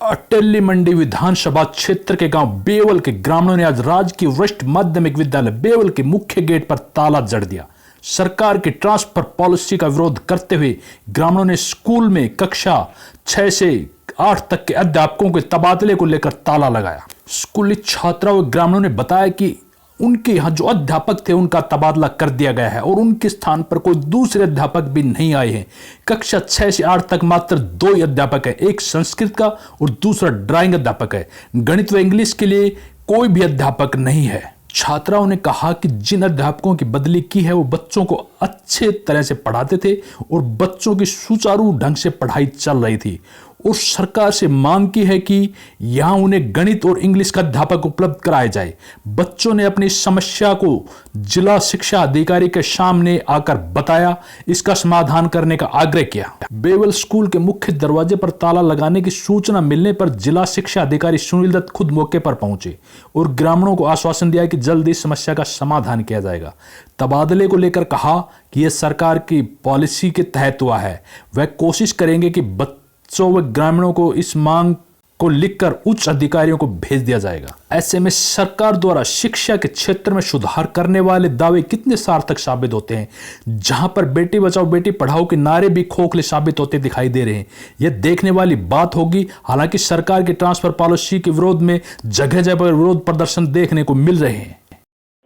अटेली मंडी विधानसभा क्षेत्र के गांव बेवल के ग्रामीणों ने आज राजकीय वरिष्ठ माध्यमिक विद्यालय बेवल के मुख्य गेट पर ताला जड़ दिया। सरकार की ट्रांसफर पॉलिसी का विरोध करते हुए ग्रामीणों ने स्कूल में कक्षा 6 से 8 तक के अध्यापकों के तबादले को लेकर ताला लगाया। स्कूली छात्राओं व ग्रामीणों ने बताया कि उनके यहाँ जो अध्यापक थे उनका तबादला कर दिया गया है और उनके स्थान पर कोई दूसरे अध्यापक भी नहीं आए हैं। कक्षा 6 से 8 तक मात्र 2 ही अध्यापक है, एक संस्कृत का और दूसरा ड्राइंग अध्यापक है। गणित व इंग्लिश के लिए कोई भी अध्यापक नहीं है। छात्राओं ने कहा कि जिन अध्यापकों की बदली की है वो बच्चों को अच्छे तरह से पढ़ाते थे और बच्चों की सुचारू ढंग से पढ़ाई चल रही थी और सरकार से मांग की है कि यहां उन्हें गणित और इंग्लिश का अध्यापक उपलब्ध कराया जाए। बच्चों ने अपनी समस्या को जिला शिक्षा अधिकारी के सामने आकर बताया, इसका समाधान करने का आग्रह किया। बेवल स्कूल के मुख्य दरवाजे पर ताला लगाने की सूचना मिलने पर जिला शिक्षा अधिकारी सुनील दत्त खुद मौके पर पहुंचे और ग्रामीणों को आश्वासन दिया कि जल्द इस समस्या का समाधान किया जाएगा। तबादले को लेकर कहा कि यह सरकार की पॉलिसी के तहत हुआ है। वह कोशिश करेंगे कि बच्चों व ग्रामीणों को इस मांग को लिखकर उच्च अधिकारियों को भेज दिया जाएगा। ऐसे में सरकार द्वारा शिक्षा के क्षेत्र में सुधार करने वाले दावे कितने सार्थक साबित होते हैं, जहां पर बेटी बचाओ बेटी पढ़ाओ के नारे भी खोखले साबित होते दिखाई दे रहे हैं। यह देखने वाली बात होगी। हालांकि सरकार की ट्रांसफर पॉलिसी के विरोध में जगह जगह पर विरोध प्रदर्शन देखने को मिल रहे हैं।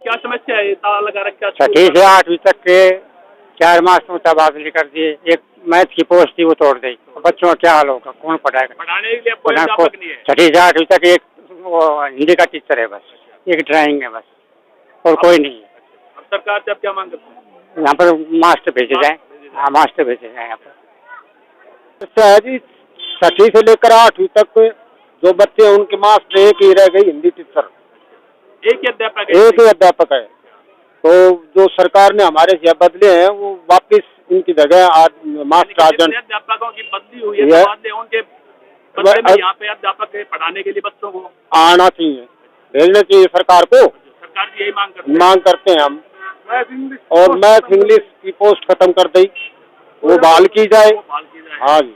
क्या समस्या है? ताला लगा रखा है। 6वीं से 8वीं तक के 4 मास्टरों तबादले कर दिए। एक मैथ की पोस्ट थी वो तोड़ दी। बच्चों का क्या हाल होगा, कौन पढ़ाएगा? पढ़ाने के लिए कोई अध्यापक नहीं है। 6वीं से 8वीं तक एक हिंदी का टीचर है बस, एक ड्राइंग है बस, और कोई नहीं है। अब सरकार से अब क्या मांग करते हैं? यहाँ पर मास्टर भेजे जाए। हाँ, मास्टर भेजे जाए यहाँ पर। अच्छा है जी, 6वीं से लेकर 8वीं तक जो बच्चे हैं उनके मास्टर एक ही रह गई, हिंदी टीचर एक ही अध्यापक है। एक ही अध्यापक है। तो जो सरकार ने हमारे से बदले हैं वो वापिस इनकी जगह मास्टर अध्यापकों की बदली हुई है, उनके बदले में यहाँ पे अध्यापक पढ़ाने के लिए बच्चों को आना चाहिए, भेजना चाहिए सरकार को। सरकार से यही मांग करते हैं हम। और मैथ इंग्लिश की पोस्ट खत्म कर दी, वो बहाल की जाए। हाँ जी,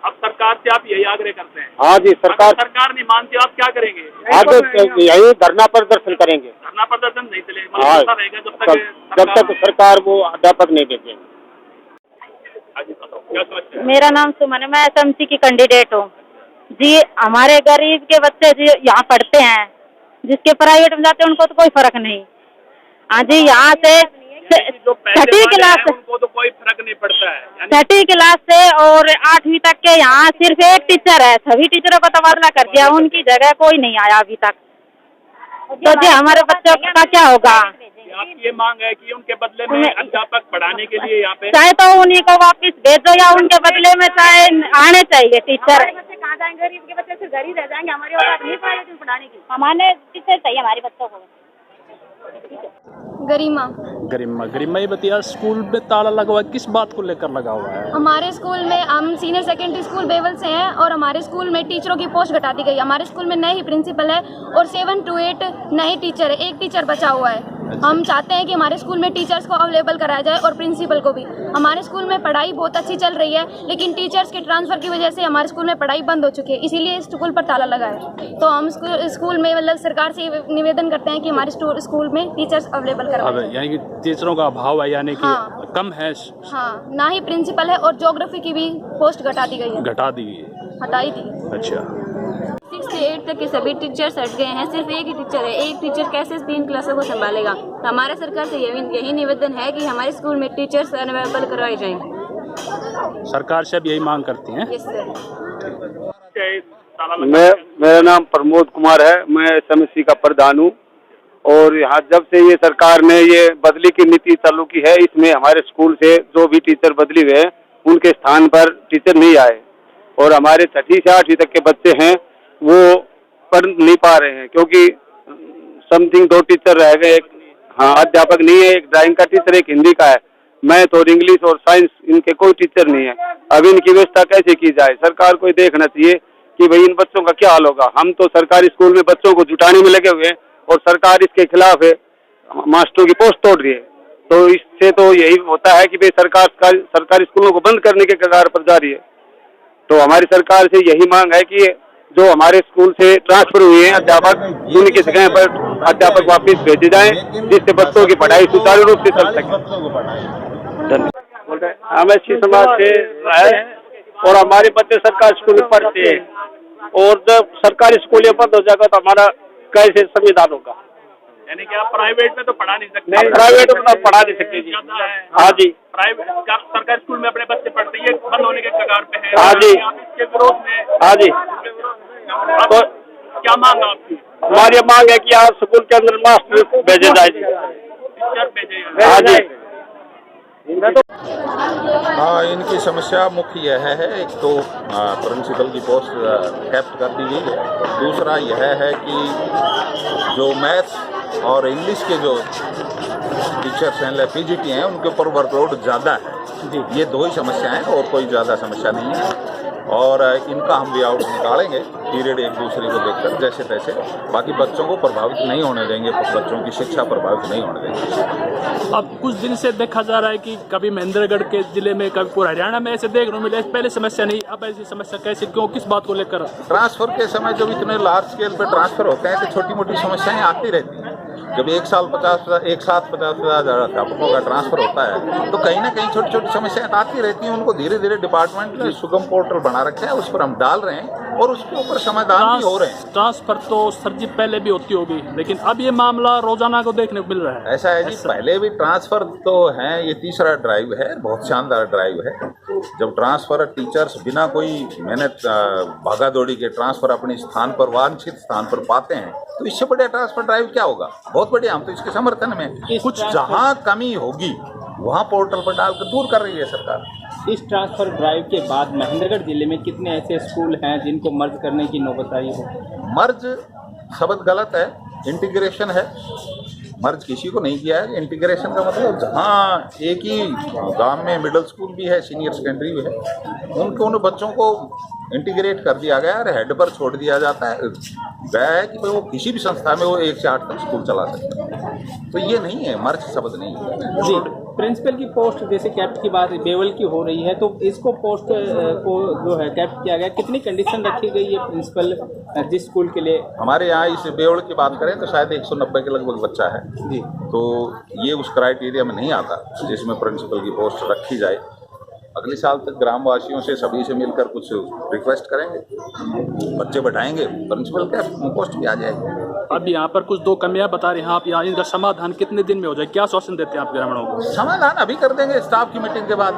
अब सरकार से आप यही आग्रह करते हैं? हाँ जी, सरकार नहीं मानती आप क्या करेंगे? आप यही धरना प्रदर्शन करेंगे। धरना प्रदर्शन नहीं चलेगा, हाँ, जब तक सरकार वो अध्यापक नहीं देते। मेरा नाम सुमन है, मैं एसएमसी की कैंडिडेट हूँ जी। हमारे गरीब के बच्चे जी यहाँ पढ़ते हैं, जिसके प्राइवेट में जाते हैं उनको तो कोई फर्क नहीं। हाँ जी, यहाँ से 6वीं क्लास उनको तो कोई फर्क नहीं पड़ता है। 6वीं क्लास से और 8वीं तक के यहाँ सिर्फ एक टीचर है। सभी टीचरों का तबादला कर दिया, उनकी जगह कोई नहीं आया अभी तक। तो जी हमारे बच्चों का क्या होगा? आपकी ये मांग है कि उनके बदले में अध्यापक पढ़ाने के लिए यहाँ पे चाहे तो उन्हीं को वापस भेजो या उनके बदले में चाहे आने चाहिए टीचर। बच्चे कहाँ जाएंगे? गरीब के बच्चे सिर्फ घर ही रह जाएंगे। हमारी औलाद नहीं पाएगी पढ़ाने की। हमारे टीचर चाहिए हमारे बच्चों को। गरिमा ये बताइए, स्कूल में ताला लगा हुआ है, किस बात को लेकर लगा हुआ है? हमारे स्कूल में, हम सीनियर सेकेंडरी स्कूल बेवल से हैं और हमारे स्कूल में टीचरों की पोस्ट घटा दी गई। हमारे स्कूल में नए ही प्रिंसिपल है और 7 to 8 नए टीचर है, एक टीचर बचा हुआ है। हम चाहते हैं कि हमारे स्कूल में टीचर्स को अवेलेबल कराया जाए और प्रिंसिपल को भी। हमारे स्कूल में पढ़ाई बहुत अच्छी चल रही है, लेकिन टीचर्स के ट्रांसफर की वजह से हमारे स्कूल में पढ़ाई बंद हो चुकी है, इसीलिए स्कूल पर ताला लगा है। तो हम स्कूल में मतलब सरकार से निवेदन करते हैं कि हमारे स्कूल में टीचर्स अवेलेबल करवाएं। यानी कि टीचरों का अभाव है, यानी कि हाँ, कम है। हाँ, ना ही प्रिंसिपल है और ज्योग्राफी की भी पोस्ट घटा दी गई है। हटाई दी। अच्छा, 6 से 8 तक के सभी टीचर्स हट गए हैं, सिर्फ एक ही टीचर है। एक टीचर कैसे 3 क्लासों को संभालेगा? तो हमारे सरकार से यही निवेदन है कि हमारे स्कूल में टीचर्स अवेलेबल करवाए जाएं। सरकार से अब यही मांग करते हैं। Yes sir. मेरा नाम प्रमोद कुमार है, मैं एसएमसी का प्रधान हूँ। और यहाँ जब से ये सरकार ने ये बदली की नीति चालू की है, इसमें हमारे स्कूल से जो भी टीचर बदली हुए हैं उनके स्थान पर टीचर नहीं आए और हमारे 6वीं से 8वीं तक के बच्चे हैं वो पढ़ नहीं पा रहे हैं, क्योंकि समथिंग 2 टीचर रह गए। एक अध्यापक नहीं है, एक ड्राइंग का टीचर, एक हिंदी का है। मैथ और इंग्लिश और साइंस इनके कोई टीचर नहीं है। अब इनकी व्यवस्था कैसे की जाए? सरकार को देखना चाहिए कि भाई इन बच्चों का क्या हाल होगा। हम तो सरकारी स्कूल में बच्चों को जुटाने में लगे हुए हैं और सरकार इसके खिलाफ है, मास्टरों की पोस्ट तोड़ रही है। तो इससे तो यही होता है कि भाई सरकार सरकारी स्कूलों को बंद करने के कगार पर जा रही है। तो हमारी सरकार से यही मांग है कि जो हमारे स्कूल से ट्रांसफर हुए हैं अध्यापक, उनकी जगह पर अध्यापक वापस भेजे जाएं, जिससे बच्चों की पढ़ाई सुचारू रूप से चल सके। धन्यवाद। हम एससी समाज से है और हमारे बच्चे सरकारी स्कूल में पढ़ते हैं, और जब सरकारी स्कूल बंद हो जाएगा तो हमारा कैसे संविधान होगा? यानी कि आप प्राइवेट में तो पढ़ा नहीं सकते? नहीं, प्राइवेट में तो पढ़ा नहीं सकते जी। हाँ जी, प्राइवेट सरकारी स्कूल में अपने बच्चे पढ़ते हैं, बंद होने के कगार पे है। हाँ जी, इसके विरोध में। हाँ जी, तो क्या मांग है आपकी? हमारी मांग है कि आप स्कूल के अंदर मास्टर भेजे जाए, टीचर भेजे। हाँ जी। हाँ, इनकी समस्या मुख्य यह है, एक तो प्रिंसिपल की पोस्ट कैप्ट कर दी गई है, दूसरा यह है कि जो मैथ्स और इंग्लिश के जो टीचर्स हैं, पीजीटी हैं, उनके ऊपर वर्कलोड ज़्यादा है। ये दो ही समस्याएं हैं और कोई ज़्यादा समस्या नहीं है, और इनका हम वे आउट निकालेंगे पीरियड एक दूसरे को देखकर जैसे तैसे। बाकी बच्चों को प्रभावित नहीं होने देंगे, बच्चों की शिक्षा प्रभावित नहीं होने देंगे। अब कुछ दिन से देखा जा रहा है कि कभी महेंद्रगढ़ के जिले में, कभी पूरा हरियाणा में ऐसे देखने को मिले। पहले समस्या नहीं, अब ऐसी समस्या कैसे, क्यों, किस बात को लेकर? ट्रांसफर के समय जब इतने लार्ज स्केल पे ट्रांसफर होते हैं तो छोटी मोटी समस्याएं आती रहती हैं। जब एक साथ 50,000 अध्यापकों का ट्रांसफर होता है तो कहीं ना कहीं छोटी छोटी समस्याएं आती रहती हैं। उनको धीरे धीरे डिपार्टमेंट ने सुगम पोर्टल बना रखे हैं, उस पर हम डाल रहे हैं और उसके ऊपर समाधान भी हो रहे हैं। ट्रांसफर तो सर जी पहले भी होती होगी, लेकिन अब ये मामला रोजाना को देखने को मिल रहा है। ऐसा है जी, पहले भी ट्रांसफर तो है, ये तीसरा ड्राइव है, बहुत शानदार ड्राइव है। जब ट्रांसफर टीचर्स बिना कोई मेहनत भागा दौड़ी के ट्रांसफर अपने स्थान पर, वांछित स्थान पर पाते हैं, तो इससे बड़ा ट्रांसफर ड्राइव क्या होगा? बहुत बढ़िया, हम तो इसके समर्थन में। कुछ जहां कमी होगी वहां पोर्टल पर डालकर दूर कर रही है सरकार। इस ट्रांसफर ड्राइव के बाद महेंद्रगढ़ जिले में कितने ऐसे स्कूल हैं जिनको मर्ज करने की नौबत आई हो? मर्ज शब्द गलत है, इंटीग्रेशन है। मर्ज किसी को नहीं किया है। इंटीग्रेशन का मतलब जहाँ एक ही गांव में मिडिल स्कूल भी है, सीनियर सेकेंडरी भी है, उन बच्चों को इंटीग्रेट कर दिया गया है, हेड पर छोड़ दिया जाता है गया है कि वो किसी भी संस्था में वो 1 से 8 तक स्कूल चला सकता है। तो ये नहीं है, मर्ज शब्द नहीं है जी। प्रिंसिपल की पोस्ट जैसे कैप्ट की बात बेवल की हो रही है, तो इसको पोस्ट को जो है कैप्ट किया गया, कितनी कंडीशन रखी गई है प्रिंसिपल जिस स्कूल के लिए? हमारे यहाँ इस बेवल की बात करें तो शायद 190 के लगभग बच्चा है जी। तो ये उस क्राइटेरिया में नहीं आता जिसमें प्रिंसिपल की पोस्ट रखी जाए। अगले साल तक ग्रामवासियों से सभी से मिलकर कुछ रिक्वेस्ट करेंगे, बच्चे बैठाएंगे, प्रिंसिपल क्या पोस्ट भी आ जाएगी। अब यहाँ पर कुछ 2 कमियां बता रहे हैं आप, यहाँ इनका समाधान कितने दिन में हो जाए, क्या आश्वासन देते हैं आप ग्रामीणों को? समाधान अभी कर देंगे स्टाफ की मीटिंग के बाद।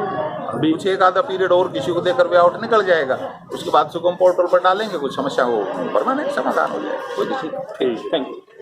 अभी कुछ एक आधा पीरियड और किसी को देकर वे आउट निकल जाएगा, उसके बाद सुगम पोर्टल पर डालेंगे, कुछ समस्या हो परमानेंट समाधान हो जाएगा। कोई ठीक, थैंक यू।